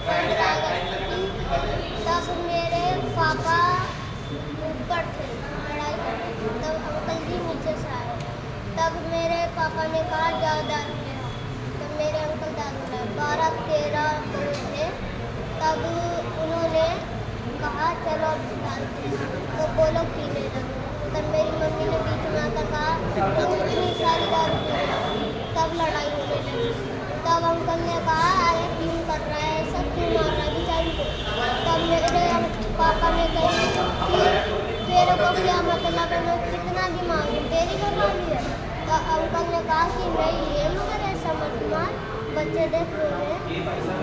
तब मेरे पापा ऊपर थे लड़ाई करने, तब अंकल जी नीचे से आए। तब मेरे पापा ने कहा जाओ दारू ले आओ। तब मेरे अंकल दारू लाए, 12-13 लोग थे। तब उन्होंने कहा चलो अब दारू पीना, तो वो लोग पीने लगे। तब मेरी मम्मी ने बीच में आकर कहा तुम इतनी सारी दारू पी रहे हो। तब लड़ाई होने लगी। तब अंकल ने कहा अरे क्यों कर रहा है ऐसा, क्यों मार रहा है बेचारी को। तब मेरे पापा ने कहा कि तेरे को क्या मतलब है, मैं कितना भी मांगू तेरी घर वाली है। तो अंकल ने कहा कि नहीं है मगर ऐसा मत मार, बच्चे देख रहे हैं।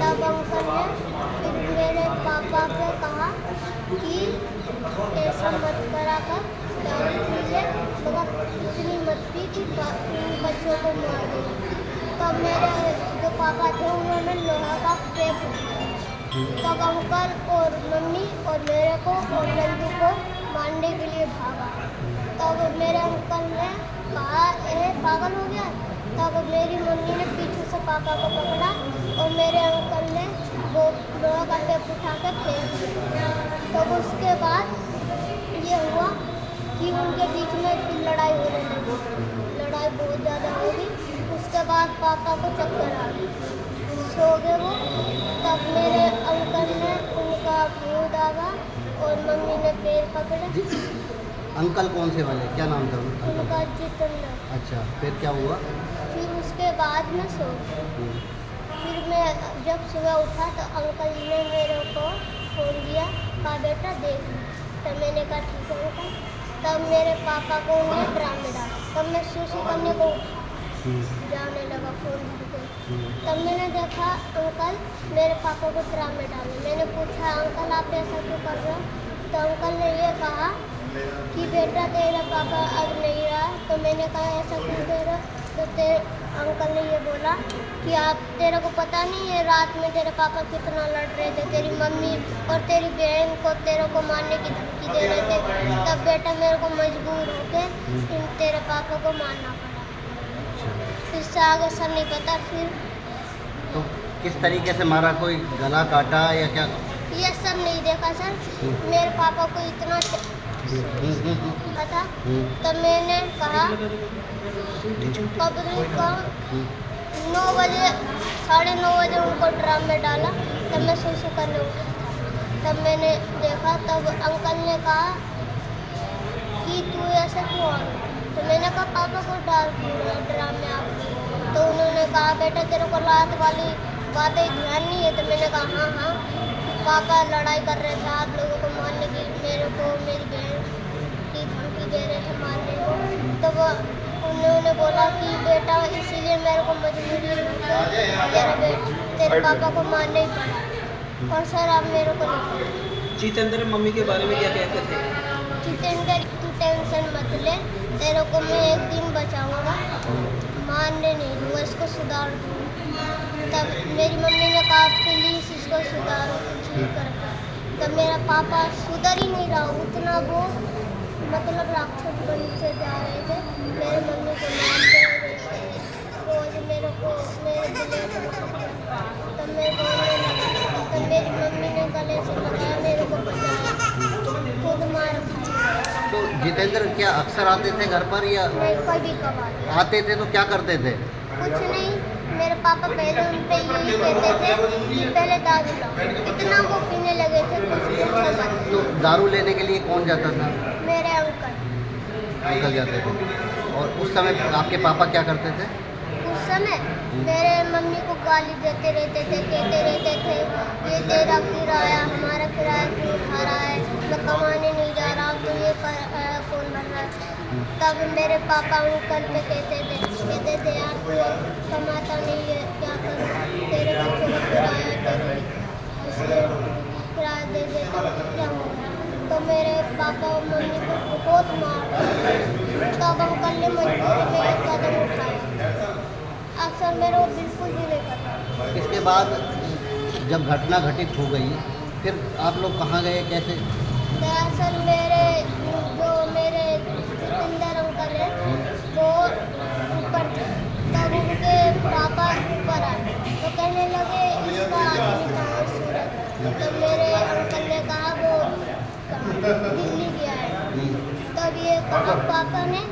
तब अंकल ने फिर मेरे पापा से कहा कि ऐसा मत करा कर, दारू पी ले मगर इतनी मत पी कि बच्चों को मार दे। तब मेरे जो पापा थे उन्होंने लोहा का टेप उठाया। तब अंकल और मम्मी और मेरे को और नंदू को मारने के लिए भागा। तब मेरे अंकल ने कहा ए पागल हो गया। तब मेरी मम्मी ने पीछे से पापा को पकड़ा और मेरे अंकल ने वो लोहा का टेप उठा के फेंक दिया। तब उसके बाद ये हुआ कि उनके बीच में फिर लड़ाई होने लगी। लड़ाई बहुत ज़्यादा होगी। उसके बाद पापा को चक्कर आ गई, सो गए वो। तब मेरे अंकल ने उनका मुँह दागा और मम्मी ने पैर पकड़े। अंकल कौन से वाले, क्या नाम था उनका जितेंद्र। अच्छा, फिर क्या हुआ? फिर उसके बाद में सो गए। फिर मैं जब सुबह उठा तो अंकल ने मेरे को फोन दिया, कहा बेटा देख। तब मैंने कहा ठीक है अंकल। तब मेरे पापा को उन्हें ड्राम में डाला। तब मैं सुसु करने को उठा, जाने लगा फोन धर के। तब मैंने देखा अंकल मेरे पापा को ड्राम में डाले। मैंने पूछा अंकल आप ऐसा क्यों कर रहे हो। तो अंकल ने ये कहा कि बेटा तेरा पापा अब नहीं रहा। तो मैंने कहा ऐसा क्यों दे रहा। तो अंकल ने ये बोला कि आप तेरे को पता नहीं है रात में तेरे पापा कितना लड़ रहे थे, तेरी मम्मी और तेरी बहन को तेरे को मारने की धमकी दे रहे थे। तब बेटा मेरे को मजबूर होके तेरे पापा को मारना पड़ा। इससे आगे सर नहीं पता। फिर तो किस तरीके से मारा, कोई गला काटा या क्या? ये सब नहीं देखा सर। मेरे पापा को इतना पता। तो मैंने कहा पब्लिक को 9 बजे 9:30 बजे उनको ड्राम में डाला। तब मैं सुसु करने उठी था। तब मैंने देखा। तब अंकल ने कहा कि तू ऐसा क्यों आ गया। तो मैंने कहा पापा को डाल ड्राम में आ गई। तो उन्होंने कहा बेटा तेरे को रात वाली बातें ध्यान नहीं है। तो मैंने कहा हाँ पापा लड़ाई कर रहे थे आप लोगों को मारने की, मेरे को मेरी बहन की धमकी दे रहे थे मारने को। तो वो उन्होंने बोला कि बेटा इसीलिए मेरे को मजबूरी तेरे पापा को मारना ही पड़ा। और सर आप मेरे को नहीं पता। जितेंद्र मम्मी के बारे में क्या कहते थे? जितेंद्र तू टेंशन मत ले, तेरे को मैं एक दिन बचाऊंगा, मारने नहीं दूँगा, इसको सुधार दूँगा। तब मेरी मम्मी ने कहा प्लीज़ इसको सुधारो ठीक करके। तब मेरा पापा सुधर ही नहीं रहा, उतना वो मतलब राक्षस बन से जा रहे थे। मेरे मम्मी को मारते रोज मेरे को मेरे दिले तब मेरे को तब मेरी मम्मी ने गले से लगाया, मेरे को बचाया, खुद मार खाया। तो जितेंद्र क्या अक्सर आते थे घर पर या नहीं कभी कभार आते थे तो क्या करते थे? कुछ नहीं। मेरे पापा पहले उन पे यही कहते थे कि पहले दारू लाओ, इतना वो पीने लगे थे कुछ पूछो मत। तो दारू लेने के लिए कौन जाता था? मेरे अंकल जाते थे। और उस समय आपके पापा क्या करते थे? उस समय मेरे मम्मी को गाली देते रहते थे, कहते रहते थे ये तेरा किराया हमारा किराया क्यों उठा रहा है, मैं कमाने नहीं जा रहा हूँ तो ये कौन भर रहा है। तब मेरे पापा अंकल पे कहते थे यार तू कमाता नहीं है क्या करूँ, तेरे बच्चों का किराया इसलिए किराया दे देता क्या होगा। तो मेरे पापा और मम्मी को बहुत मारते। तब अंकल ने मजबूरी में एक कदम उठाया। अक्सर मेरे को बिल्कुल भी नहीं पता। इसके बाद जब घटना घटित हो गई फिर आप लोग कहाँ गए, कैसे? दरअसल मेरे जितेंद्र अंकल है वो ऊपर थे। तब उनके पापा ऊपर आए तो कहने लगे इसका आदमी कहाँ सो रहा दिल्ली गया है। तब ये कहा पापा ने,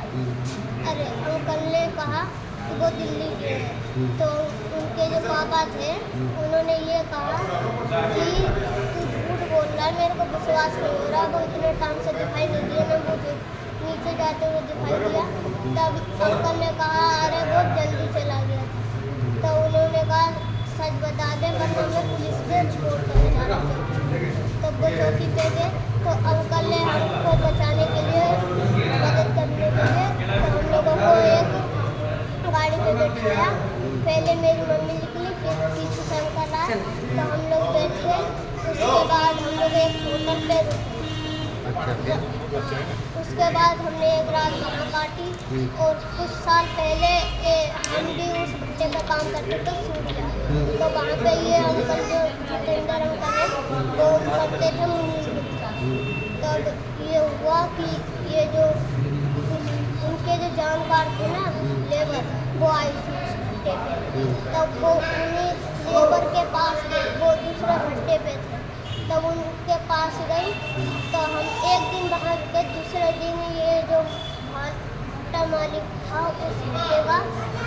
अरे अंकल ने कहा कि वो दिल्ली गए हैं। तो उनके जो पापा थे उन्होंने ये कहा कि तू झूठ बोल रहा है, मेरे को विश्वास नहीं हो रहा, वो इतने टाइम से दिखाई नहीं दिए, मैं मुझे नीचे जाते हुए दिखाई दिया। तब अंकल ने कहा अरे बहुत जल्दी चला गया था। तो उन्होंने कहा सच बता दे वरना मैं पुलिस पे रिपोर्ट करने जा रहा हूँ। तब वो चौकी पे गए तो अंकल ने हमको बचाने के लिए, मदद करने के लिए, तो हम लोगों को एक गाड़ी पे बैठाया। पहले मेरी मम्मी निकली, फिर पीछे से अंकल आए, तो हम लोग बैठे। उसके बाद हम लोग एक होटल पे रुके। अच्छा, फिर उसके बाद हमने एक रात वहाँ काटी। और कुछ साल पहले हम भी उस भट्टे पे काम करते थे सूर्या। तो वहाँ पे ये अंकल जो जितेंद्र अंकल है वो करते थे मुनीर गुप्ता। तब ये हुआ कि ये जो उनके जो जानकार थे ना लेबर, वो आई थी उस भट्टे पे। तब वो उन्हीं लेबर के पास गए, वो दूसरे भट्टे पे थे। तब उनके पास गई तो हम एक दिन वहाँ रुके। दूसरे दिन ये जो भट्टा मालिक था उस भट्टे का,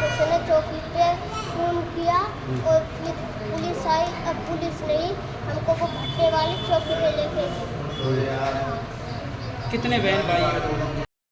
उसने चौकी पे फोन किया और फिर पुलिस आई। अब पुलिस नहीं, हमको वो भट्टे वाली चौकी पे लेके गई। कितने बहन भाई हैं?